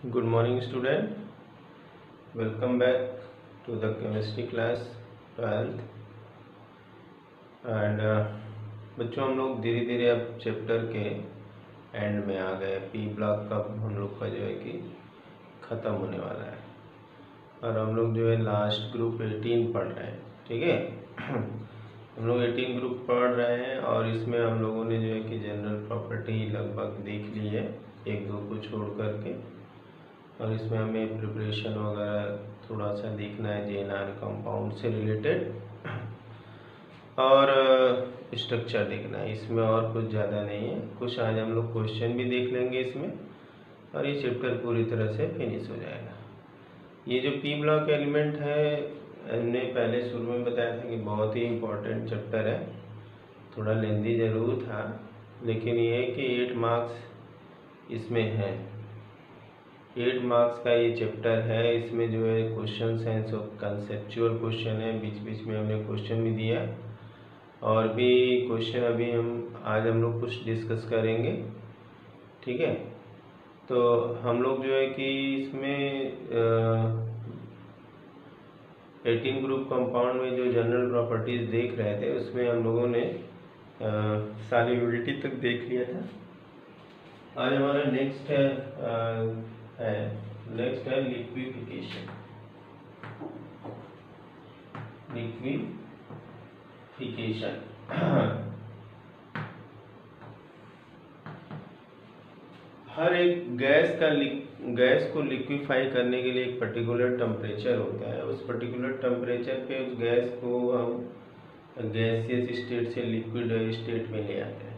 Good morning, student. Welcome back to the chemistry class 12th. And बच्चों, हम लोग धीरे धीरे अब चैप्टर के एंड में आ गए। पी ब्लॉक का हम लोग का जो है कि ख़त्म होने वाला है और हम लोग जो है लास्ट ग्रुप 18 पढ़ रहे हैं। ठीक है हम लोग 18 ग्रुप पढ़ रहे हैं और इसमें हम लोगों ने जो है कि जनरल प्रॉपर्टी लगभग देख ली है, एक दो को छोड़ करके। और इसमें हमें प्रिपरेशन वगैरह थोड़ा सा देखना है JNR कंपाउंड से रिलेटेड और स्ट्रक्चर देखना है इसमें, और कुछ ज़्यादा नहीं है। कुछ आज हम लोग क्वेश्चन भी देख लेंगे इसमें और ये चैप्टर पूरी तरह से फिनिश हो जाएगा। ये जो पी ब्लॉक एलिमेंट है, हमने पहले शुरू में बताया था कि बहुत ही इम्पोर्टेंट चैप्टर है। थोड़ा लेंदी ज़रूर था, लेकिन ये है कि 8 मार्क्स इसमें हैं। 8 मार्क्स का ये चैप्टर है। इसमें जो है क्वेश्चंस हैं, सो कंसेप्चुअल क्वेश्चन है, बीच बीच में हमने क्वेश्चन भी दिया और भी क्वेश्चन अभी आज हम लोग कुछ डिस्कस करेंगे। ठीक है, तो हम लोग जो है कि इसमें 18 ग्रुप कंपाउंड में जो जनरल प्रॉपर्टीज देख रहे थे उसमें हम लोगों ने सॉल्युबिलिटी तक देख लिया था। आज हमारा नेक्स्ट है लिक्विफिकेशन। हर एक गैस को लिक्विफाई करने के लिए एक पर्टिकुलर टेम्परेचर होता है। उस पर्टिकुलर टेम्परेचर पे उस गैस को हम गैसियस स्टेट से लिक्विड स्टेट में ले आते हैं।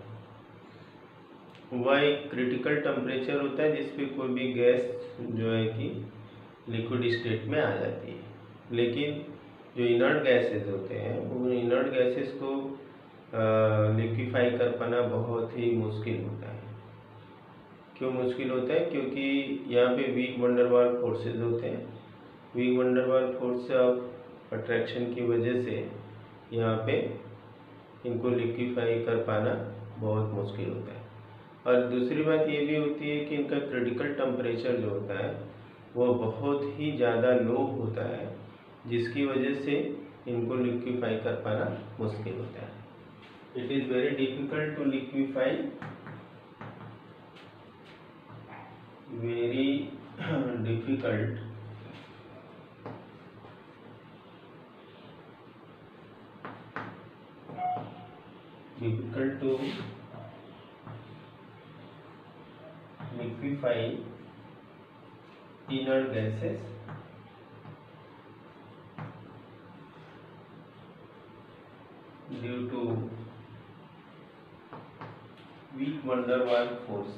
वह एक क्रिटिकल टेम्परेचर होता है जिसपे कोई भी गैस जो है कि लिक्विड स्टेट में आ जाती है। लेकिन जो इनर्ट गैसेस होते हैं, वो इनर्ट गैसेस को लिक्विफाई कर पाना बहुत ही मुश्किल होता है। क्यों मुश्किल होता है? क्योंकि यहाँ पे वीक वंडरवाल फोर्सेस होते हैं। Weak van der Waals force of attraction की वजह से यहाँ पे इनको लिक्विफाई कर पाना बहुत मुश्किल होता है। और दूसरी बात ये भी होती है कि इनका क्रिटिकल टेम्परेचर जो होता है वो बहुत ही ज़्यादा लो होता है, जिसकी वजह से इनको लिक्विफाई कर पाना मुश्किल होता है। It is very difficult to liquefy, very difficult to liquefy inert gases due to weak van der Waals force.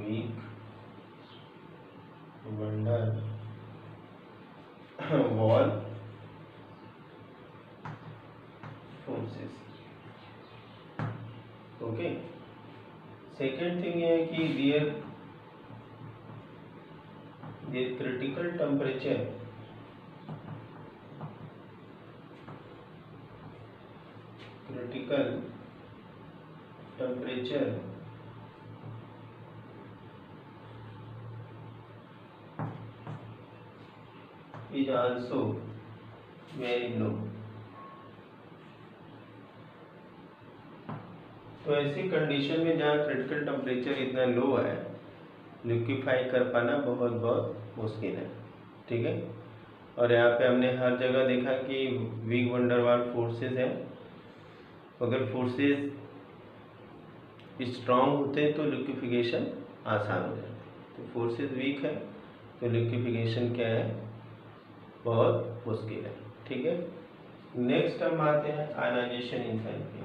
Weak van der Waals forces. Okay, second thing ये है कि there critical temperature is also very low. तो ऐसी condition में जहाँ critical temperature इतना लो है, liquefy कर पाना बहुत मुश्किल है। ठीक है, और यहाँ पे हमने हर जगह देखा कि वीक वंडर वाल फोर्सेस हैं। अगर फोर्सेस स्ट्रांग होते हैं तो लिक्विफिकेशन आसान हो जाता है। तो फोर्सेस वीक है तो लिक्विफिकेशन क्या है, बहुत मुश्किल है। ठीक है, नेक्स्ट हम आते हैं आयनाइजेशन एंथैल्पी।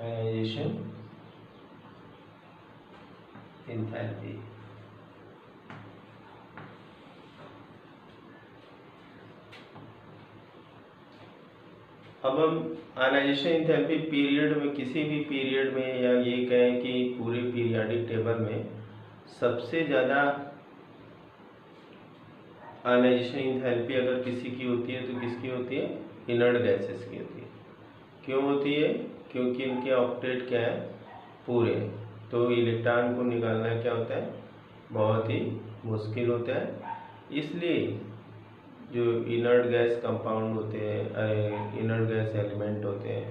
आयनाइजेशन एंथैल्पी अब हम आयनाइजेशन एंथैल्पी पीरियड में, किसी भी पीरियड में, या ये कहें कि पूरे पीरियोडिक टेबल में सबसे ज़्यादा आयनाइजेशन एंथैल्पी अगर किसी की होती है तो किसकी होती है? इनर्ट गैसेस की होती है। क्यों होती है? क्योंकि इनके ऑक्टेट क्या है? पूरे। तो इलेक्ट्रॉन को निकालना क्या होता है? बहुत ही मुश्किल होता है। इसलिए जो इनर्ट गैस कंपाउंड होते हैं, इनर्ट गैस एलिमेंट होते हैं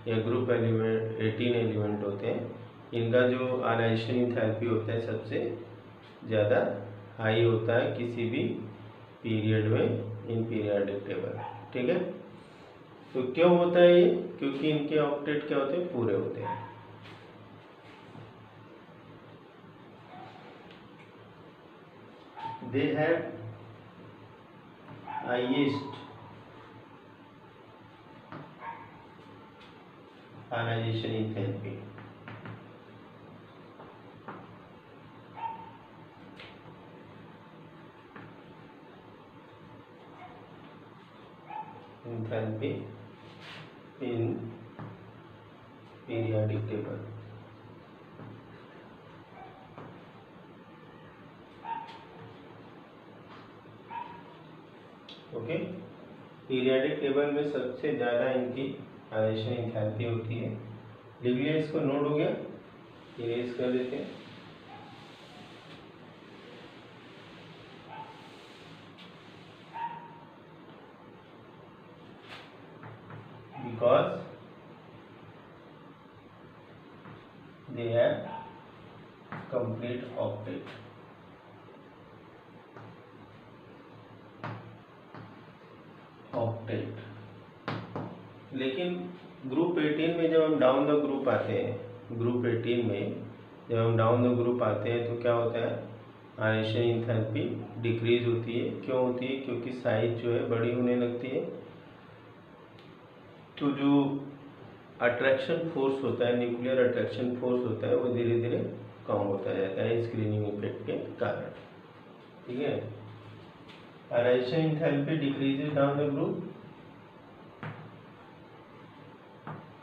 या ग्रुप एलिमेंट 18 एलिमेंट होते हैं, इनका जो आयनाइजेशन एंथैल्पी होता है सबसे ज़्यादा हाई होता है किसी भी पीरियड में इन पीरियोडिक टेबल। ठीक है, तो क्यों होता है ये? क्योंकि इनके ऑक्टेट क्या होते हैं? पूरे होते हैं। They have highest ionisation enthalpy. Enthalpy in periodic table. Okay, periodic table में सबसे ज़्यादा इनकी आयनाइजेशन एंथैल्पी होती है। लिख लिया, इसको नोट हो गया, इरेज कर देते हैं। Because they have complete octet. लेकिन ग्रुप 18 में जब हम डाउन द ग्रुप आते हैं, ग्रुप 18 में जब हम डाउन द ग्रुप आते हैं तो क्या होता है? आयनाइजेशन एंथैल्पी डिक्रीज होती है। क्यों होती है? क्योंकि साइज जो है बड़ी होने लगती है। तो जो अट्रैक्शन फोर्स होता है, न्यूक्लियर अट्रैक्शन फोर्स होता है, वो धीरे धीरे कम होता जाता है स्क्रीनिंग इफेक्ट के कारण। ठीक है, ionisation enthalpy decreases down the group.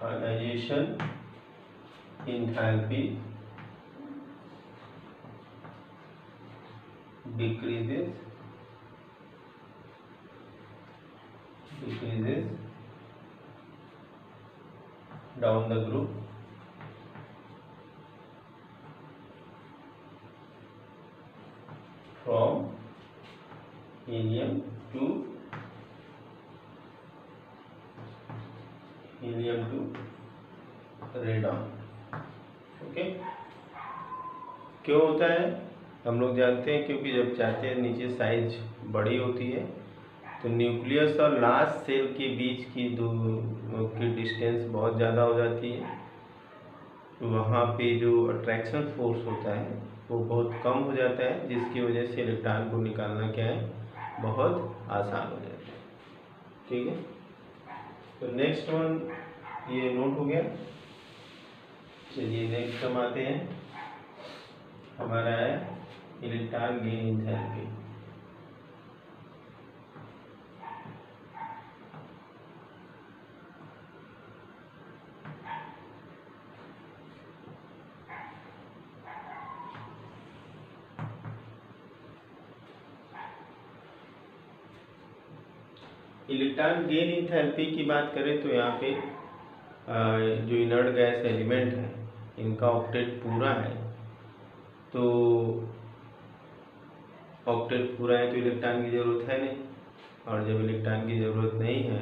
Ionisation enthalpy decreases down the group from helium to radon। Okay, क्यों होता है? हम लोग जानते हैं क्योंकि जब जाते हैं नीचे साइज बड़ी होती है तो न्यूक्लियस और लास्ट सेल के बीच की की डिस्टेंस बहुत ज़्यादा हो जाती है। तो वहाँ पे जो अट्रैक्शन फोर्स होता है वो बहुत कम हो जाता है, जिसकी वजह से इलेक्ट्रॉन को निकालना क्या है? बहुत आसान हो जाता है। ठीक है, तो नेक्स्ट वन ये नोट हो गया। चलिए नेक्स्ट हम आते हैं, हमारा है electron gain enthalpy. Electron gain enthalpy की बात करें तो यहाँ पे जो इनर्ट गैस एलिमेंट है इनका ऑक्टेट पूरा है। तो ऑक्टेट पूरा है तो इलेक्ट्रॉन की ज़रूरत है नहीं, और जब इलेक्ट्रॉन की ज़रूरत नहीं है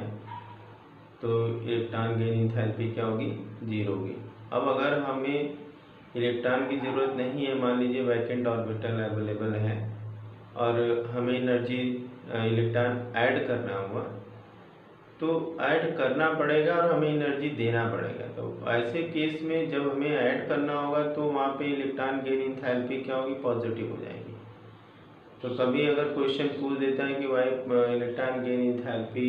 तो इलेक्ट्रॉन गेन एंथैल्पी क्या होगी? 0 होगी। अब अगर हमें इलेक्ट्रॉन की ज़रूरत नहीं है, मान लीजिए वैकेंट ऑर्बिटल अवेलेबल है और हमें एनर्जी इलेक्ट्रॉन ऐड करना हुआ तो ऐड करना पड़ेगा और हमें एनर्जी देना पड़ेगा। तो ऐसे केस में जब हमें ऐड करना होगा तो वहाँ पे इलेक्ट्रॉन गेन एंथैल्पी क्या होगी? पॉजिटिव हो जाएगी। तो कभी अगर क्वेश्चन पूछ देता है कि why electron gain enthalpy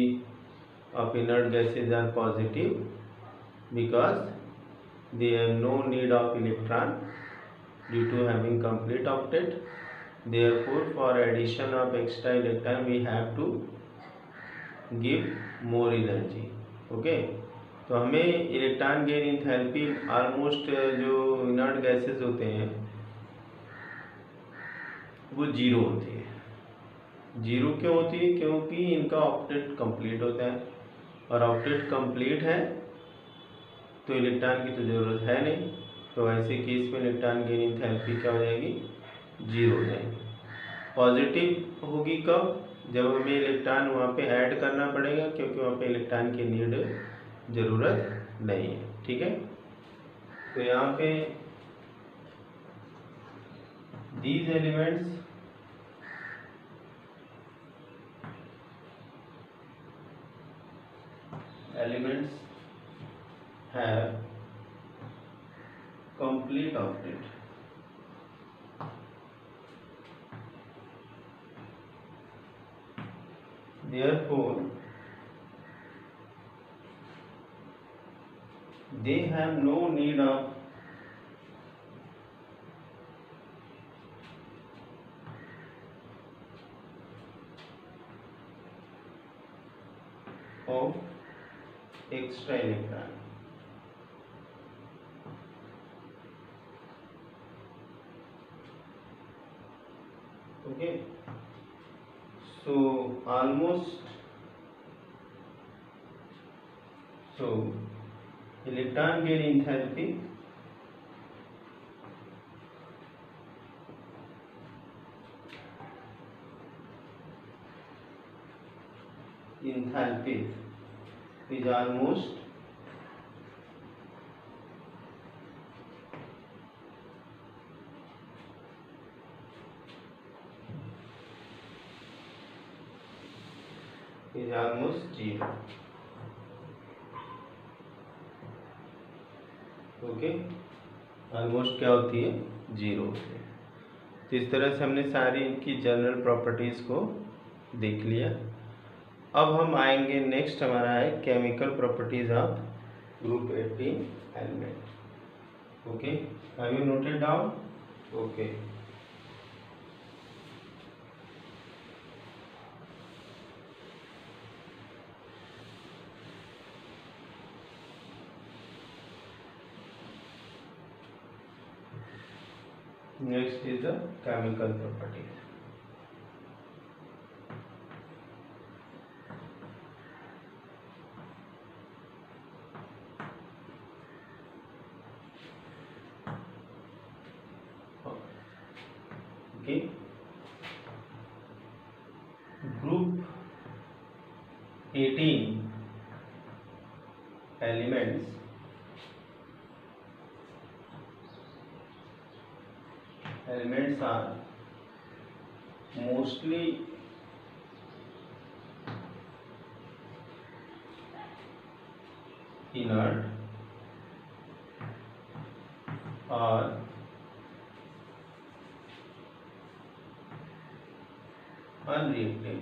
of inert gases are positive, because they have no need of electron due to having complete octet, therefore for addition of extra electron we have to give more energy। Okay, तो हमें electron gain enthalpy almost जो inert gases होते हैं वो 0 होती है। 0 क्यों होती है? क्योंकि इनका ऑक्टेट कंप्लीट होता है और ऑक्टेट कंप्लीट है तो इलेक्ट्रॉन की तो ज़रूरत है नहीं, तो ऐसे केस में इलेक्ट्रॉन गेन एंथैल्पी क्या हो जाएगी, 0 हो जाएगी। पॉजिटिव होगी कब, जब हमें इलेक्ट्रॉन वहाँ पे ऐड करना पड़ेगा, क्योंकि वहाँ पे इलेक्ट्रॉन की नीड ज़रूरत नहीं है। ठीक है, तो यहाँ पे these elements have complete octet. Therefore, they have no need of extra electron. Okay, so electron gain enthalpy is almost zero. Okay, almost क्या होती है, 0 होती है। तो इस तरह से हमने सारी इनकी जनरल प्रॉपर्टीज़ को देख लिया। अब हम आएंगे, नेक्स्ट हमारा है chemical properties of group 18 element. Okay, have you noted down? Okay, next is the chemical properties. Okay, group 18 elements are mostly inert or unreactive.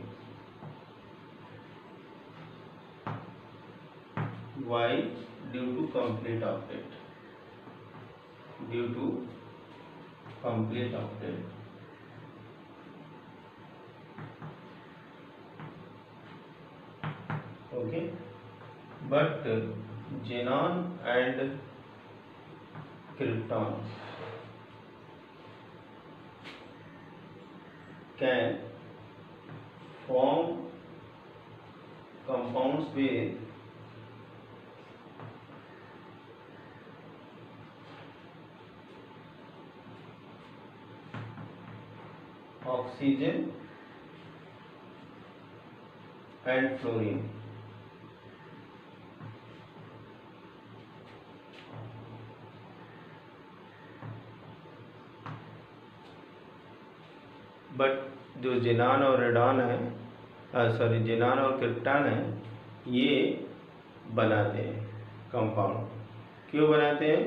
Why? Due to complete octet. Okay, but xenon and krypton can form compounds with oxygen and fluorine. But जो जिनान और radon है, जिनान और krypton है, ये बनाते हैं compound. क्यों बनाते हैं?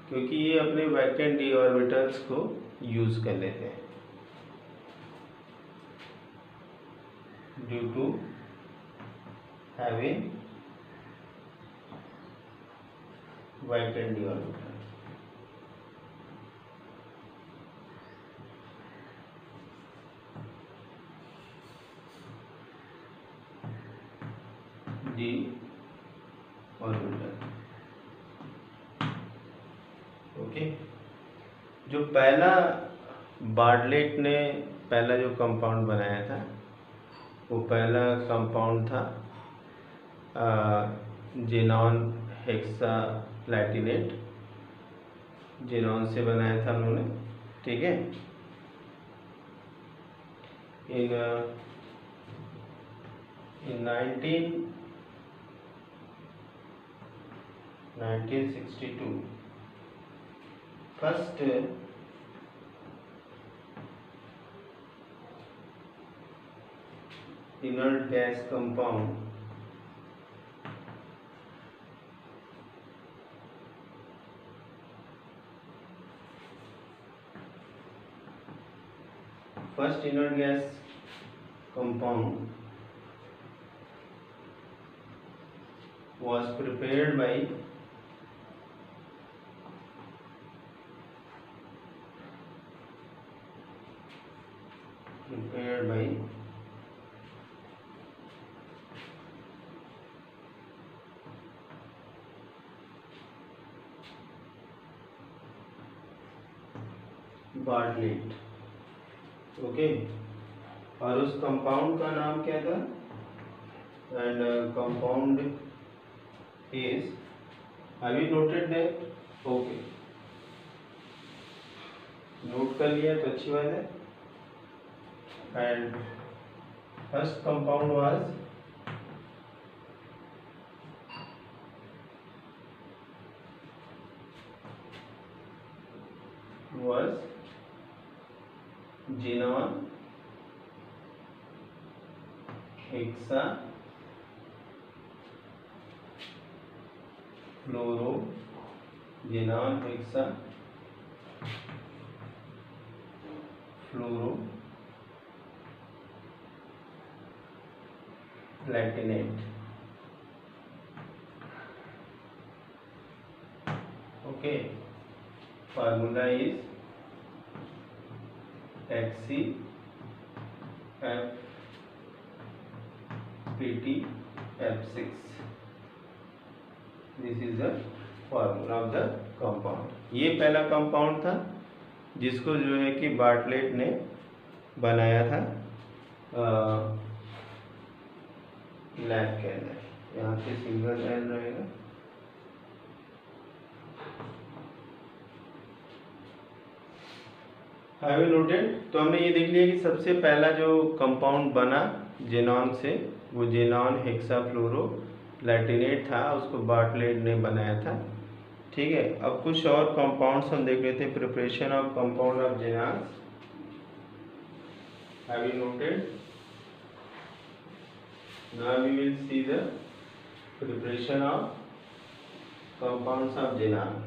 क्योंकि ये अपने वैकेंट डी ऑर्बिटल्स को यूज कर लेते हैं due to having vacant d orbital. D orbital. Okay, जो पहला बार्टलेट ने पहला जो कंपाउंड बनाया था, वो पहला कंपाउंड था जेनॉन हेक्सा प्लैटिनेट, जेनॉन से बनाया था उन्होंने, ठीक है। इन 1962 first inert gas compound was prepared by Bartlett, okay. और उस कंपाउंड का नाम क्या था? And compound is, have you noted that? Okay, note कर लिया तो अच्छी बात है। And first compound was xenon hexa fluoro, xenon hexa fluoro platinate, okay। Formula is HCFPtF6, this is the formula of the compound. ये पहला compound था जिसको जो है कि बार्टलेट ने बनाया था लैब के अंदर। यहाँ पे सिंगल एल रहेगा, हैव यू नोटेड? तो हमने ये देख लिया कि सबसे पहला जो कंपाउंड बना जेनॉन से, वो जेनॉन हेक्साफ्लोरो प्लैटिनेट था, उसको बार्टलेट ने बनाया था, ठीक है। अब कुछ और कंपाउंड्स हम देख लेते हैं। Preparation of compound of xenon, have you noted? Now we will see the preparation of compounds of xenon.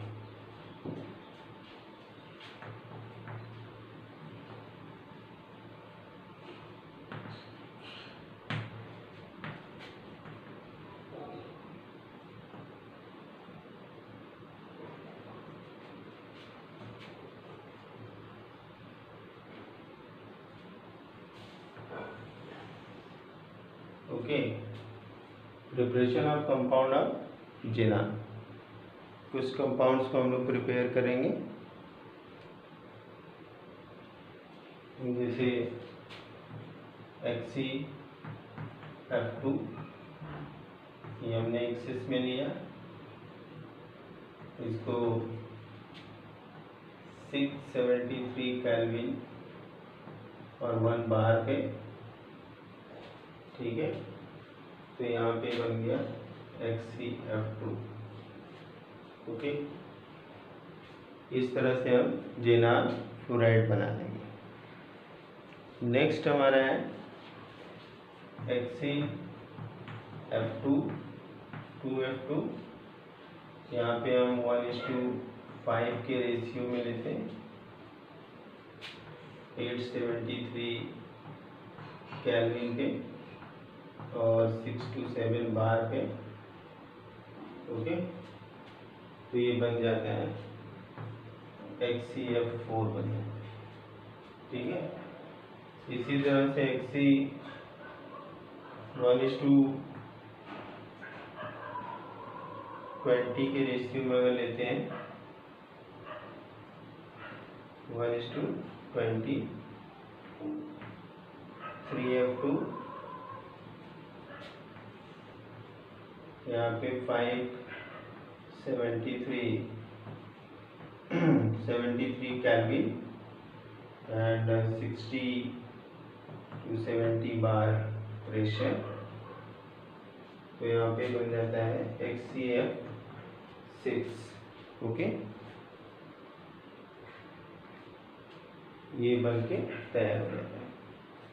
Okay, preparation of compound of xenon. कुछ कंपाउंड्स को हम लोग प्रिपेयर करेंगे, जैसे HCF2, ये हमने एक्सेस में लिया, इसको 673 केल्विन और 1 बार पे, ठीक है। तो यहाँ पे बन गया HCF2, ओके। इस तरह से हम जेनॉन फ्लोराइड बना देंगे। नेक्स्ट हमारा है HCF2 2F2, यहाँ पे हम 1:5 के रेशियो में लेते हैं, 873 केल्विन के और 6 to 7 बार पे, ओके। तो ये बन जाता है HCF4 बन जाता है, ठीक है। इसी तरह से HC1:20 के रेशियो में अगर लेते हैं, 1:20, 3F2 यहाँ पे 573 kelvin and 60 to 70 bar pressure. तो यहाँ पे बन जाता है HCF6। ओके, ये बन के तैयार हो जाता है।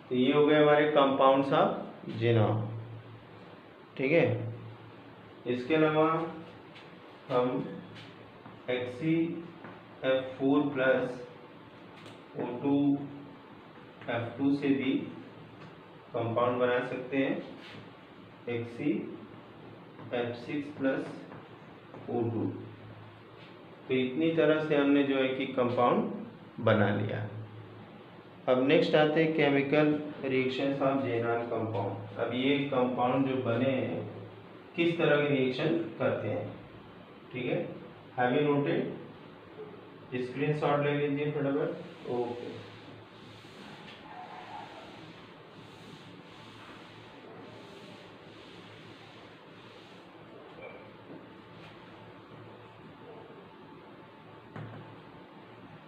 तो ये हो गए हमारे कंपाउंड्स ऑफ जेनॉन। ठीक है, इसके अलावा हम HCF4 प्लस O2F2 से भी कंपाउंड बना सकते हैं, HCF6 प्लस O2। तो इतनी तरह से हमने जो है कि कंपाउंड बना लिया। अब नेक्स्ट आते हैं chemical reactions of xenon compound. अब ये कंपाउंड जो बने हैं किस तरह के रिएक्शन करते हैं। ठीक है, हैव यू नोटेड? स्क्रीनशॉट ले लीजिए फटाफट। Okay,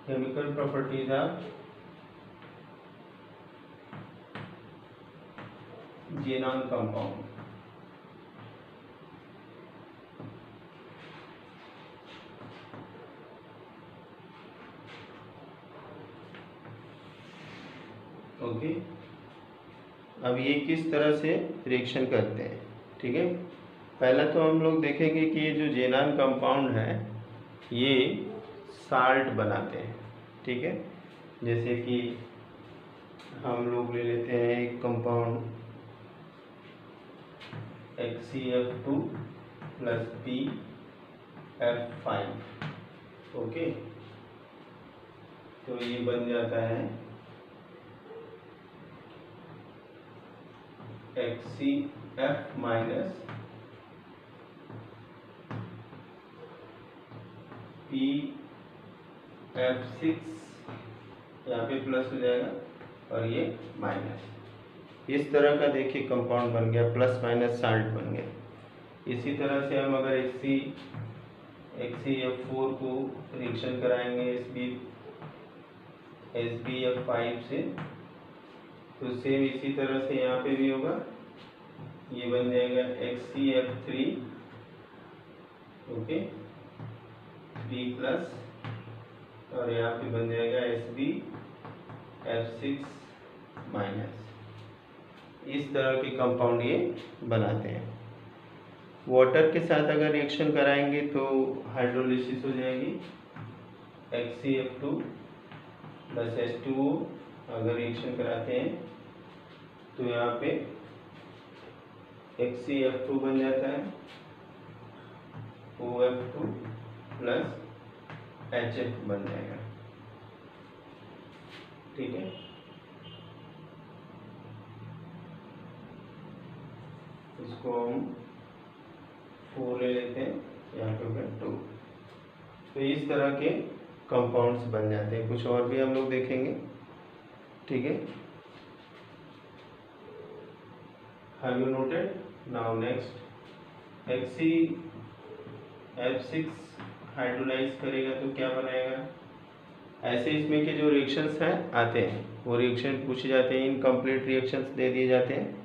chemical properties of xenon compound. Okay, अब ये किस तरह से रिएक्शन करते हैं। ठीक है, पहला तो हम लोग देखेंगे कि ये जो जेनॉन कंपाउंड है ये साल्ट बनाते हैं। ठीक है, जैसे कि हम लोग ले लेते हैं एक compound HCF2 plus PF5। Okay, तो ये बन जाता है HCF माइनस PF6, यहाँ पे प्लस हो जाएगा और ये माइनस। इस तरह का देखिए कंपाउंड बन गया, प्लस माइनस साल्ट बन गया। इसी तरह से हम अगर HCF4 को रिएक्शन कराएंगे HBF5 से, तो सेम इसी तरह से यहाँ पे भी होगा। ये बन जाएगा HCF3 ओके B प्लस, और यहाँ पे बन जाएगा HBF6 माइनस। इस तरह के कंपाउंड ये बनाते हैं। वाटर के साथ अगर रिएक्शन कराएंगे तो हाइड्रोलिसिस हो जाएगी। HCF2 प्लस H2O अगर रिएक्शन कराते हैं तो यहाँ पे HCF2 बन जाता है OF2 प्लस HF बन जाएगा। ठीक है, इसको हम 4 ले लेते हैं, यहाँ पे होगा 2। तो इस तरह के कंपाउंड्स बन जाते हैं। कुछ और भी हम लोग देखेंगे। ठीक है, have you noted? Now next HCF6 hydrolyse करेगा तो क्या बनाएगा। ऐसे इसमें के जो रिएक्शंस हैं आते हैं, वो रिएक्शन पूछे जाते हैं, इनकम्प्लीट रिएक्शंस दे दिए जाते हैं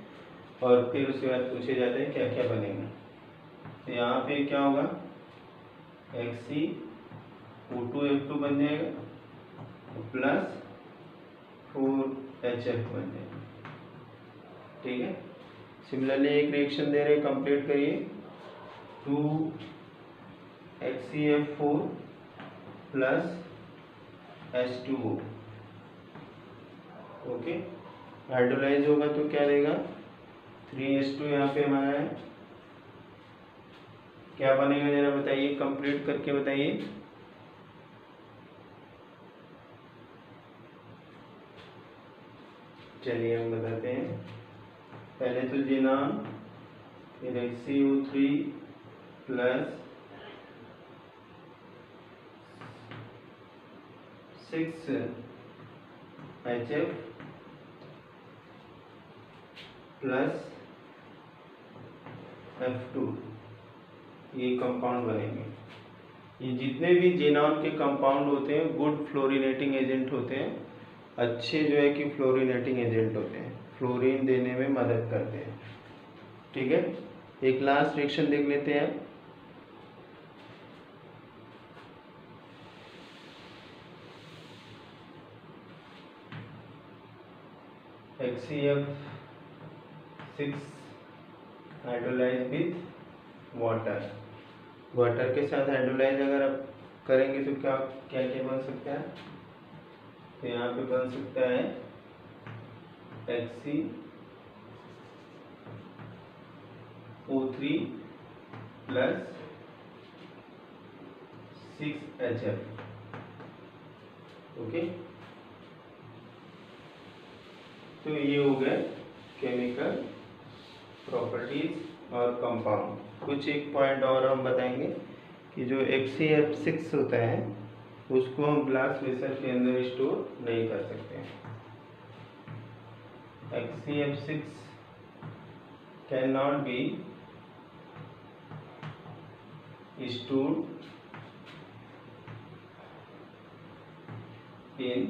और फिर उसके बाद पूछे जाते हैं क्या क्या बनेगा। तो यहाँ पे क्या होगा, HCO2F2 बन जाएगा प्लस 4HF बन जाएगा। ठीक है, सिमिलरली एक रिएक्शन दे रहे, कंप्लीट करिए। 2HCF4 plus H2O okay, hydrolyse होगा तो क्या देगा, 3H2 यहाँ पे हमारा है। क्या बनेगा जरा बताइए, कंप्लीट करके बताइए। चलिए हम बताते हैं। पहले तो जेनॉन, फिर HCO3 plus 6HF plus F2 ये कंपाउंड बनेंगे। ये जितने भी जेनॉन के कंपाउंड होते हैं गुड फ्लोरीनेटिंग एजेंट होते हैं, अच्छे जो है कि फ्लोरीनेटिंग एजेंट होते हैं, फ्लोरीन देने में मदद करते हैं। ठीक है, एक लास्ट रिएक्शन देख लेते हैं। HCF6 hydrolyse with water. Water के साथ हाइड्रोलाइज अगर आप करेंगे तो क्या क्या क्या बन सकता है? तो यहाँ पे बन सकता है HCO3 प्लस 6HF। ओके, तो ये हो गए केमिकल प्रॉपर्टीज और कंपाउंड। कुछ एक पॉइंट और हम बताएंगे कि जो HCF6 होता है उसको हम ग्लास वेसल के अंदर स्टोर नहीं कर सकते हैं। HCF6 can not be stored in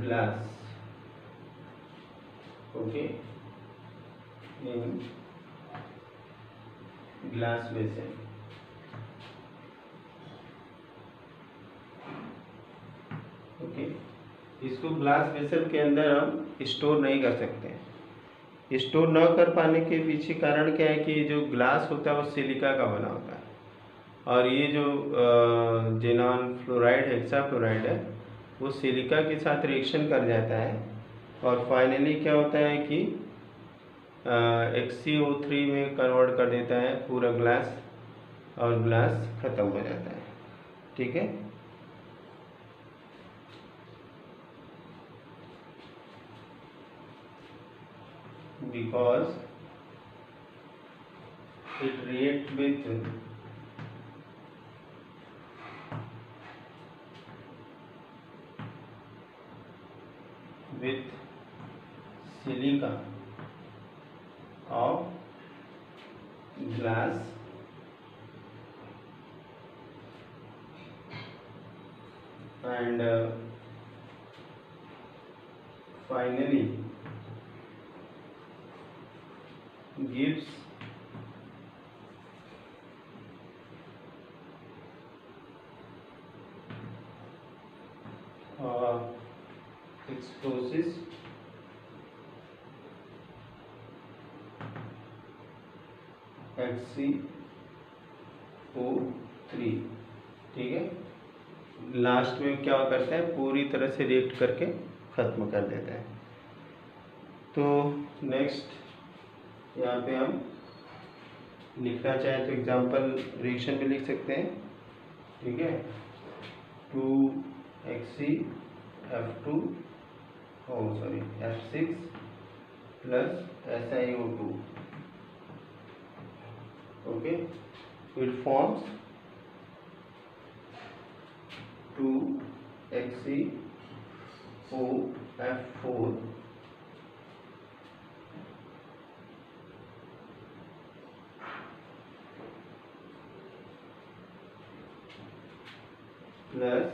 glass, okay, in glass vessel। Okay, इसको ग्लास वेसल के अंदर हम स्टोर नहीं कर सकते हैं। स्टोर न कर पाने के पीछे कारण क्या है कि जो ग्लास होता है वो सिलिका का बना होता है, और ये जो जेनॉन फ्लोराइड हेक्साफ्लोराइड है वो सिलिका के साथ रिएक्शन कर जाता है, और फाइनली क्या होता है कि HCO3 में कन्वर्ट कर देता है पूरा ग्लास, और ग्लास खत्म हो जाता है। ठीक है, because it react with silica of glass and finally gives exposes HCO3। ठीक है, लास्ट में क्या करता है, पूरी तरह से रिएक्ट करके खत्म कर देता है। तो नेक्स्ट यहाँ पे हम लिखना चाहें तो एग्जांपल रिएक्शन में लिख सकते हैं। ठीक है, 2HCF2 F6 plus SiO2। okay, it forms 2HCOF4 plus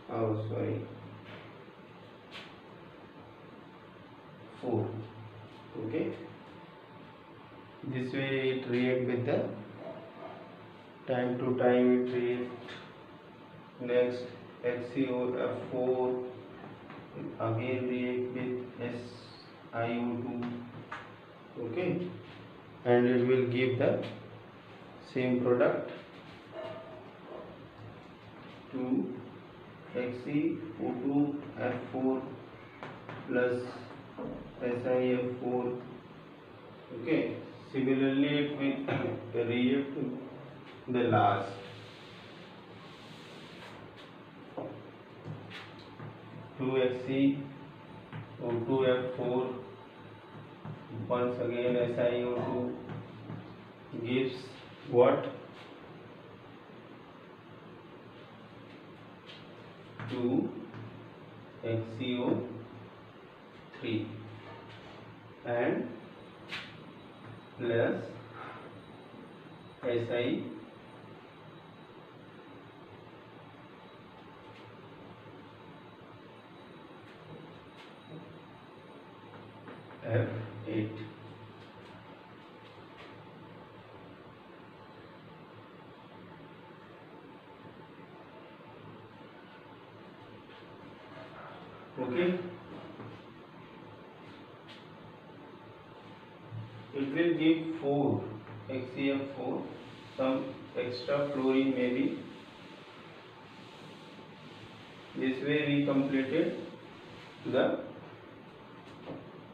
Si8 4। okay, this way it react with the time to time it react। next HCOF4 again react with SiO2, okay, and it will give the same product 2HCO2F4 plus SiF4। okay, similarly it will react the last 2HCO2F4 once again SiO2 gives what? 2 HCO3 and plus SiF8. Okay, it will give 4 HCF4, some extra fluorine maybe. This way we completed the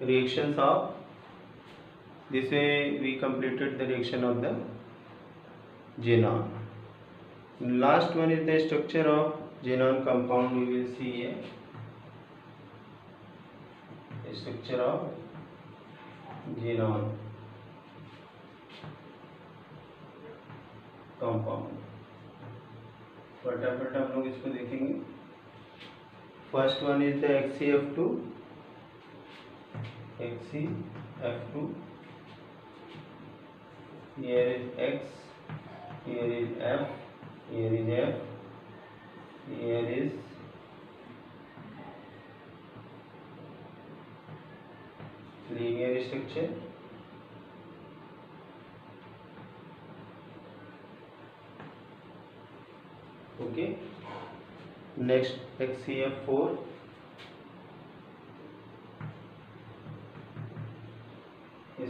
reactions of the reaction of the xenon. Last one is the structure of xenon compound. We will see here the structure of xenon compound. फटाफट हम लोग इसको देखेंगे. First one is the HCF2. Here is X, here is F, here is F, here is linear structure. Okay, next HCF4.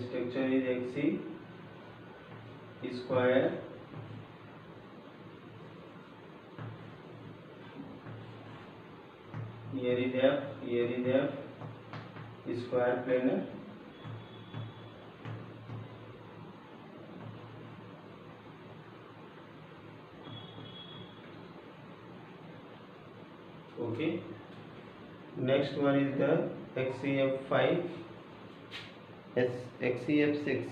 Structure is Xc square here is F, here is F, square planar. Okay, next one is the HCF5, HCF6.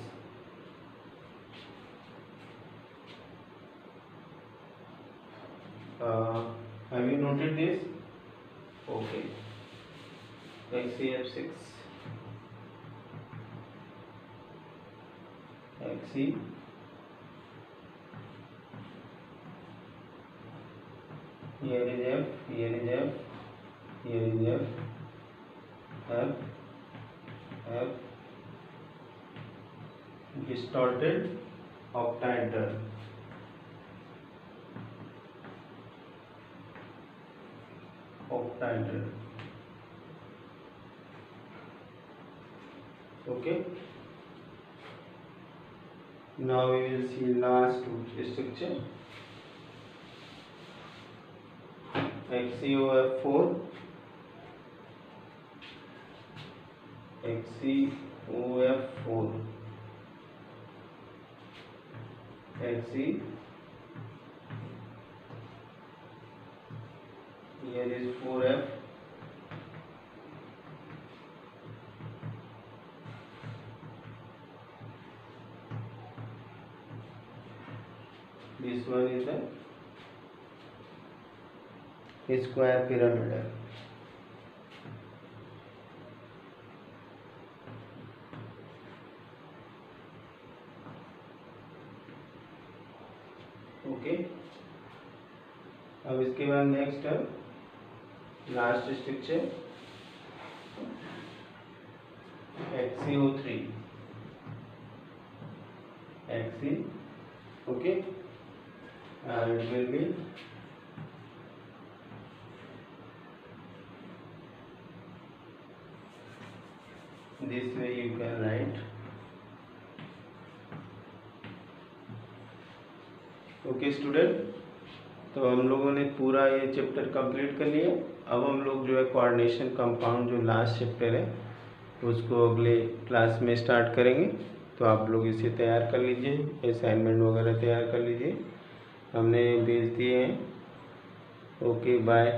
Have you noted this? Okay, HCF6, Xc, here is F, here is F, here is F, F, F, distorted octahedral. Okay, now we will see last structure. HCOF4, HCOF4, Xc, here is 4F, this one is the square pyramidal. Okay, अब इसके बाद next है last structure HCO3, Xc. Okay, and it will be this way. You can write. Okay student, तो हम लोगों ने पूरा ये चैप्टर कंप्लीट कर लिया. अब हम लोग जो है कोऑर्डिनेशन कंपाउंड जो लास्ट चैप्टर है उसको अगले क्लास में स्टार्ट करेंगे. तो आप लोग इसे तैयार कर लीजिए, असाइनमेंट वगैरह तैयार कर लीजिए, हमने भेज दिए हैं. Okay, bye.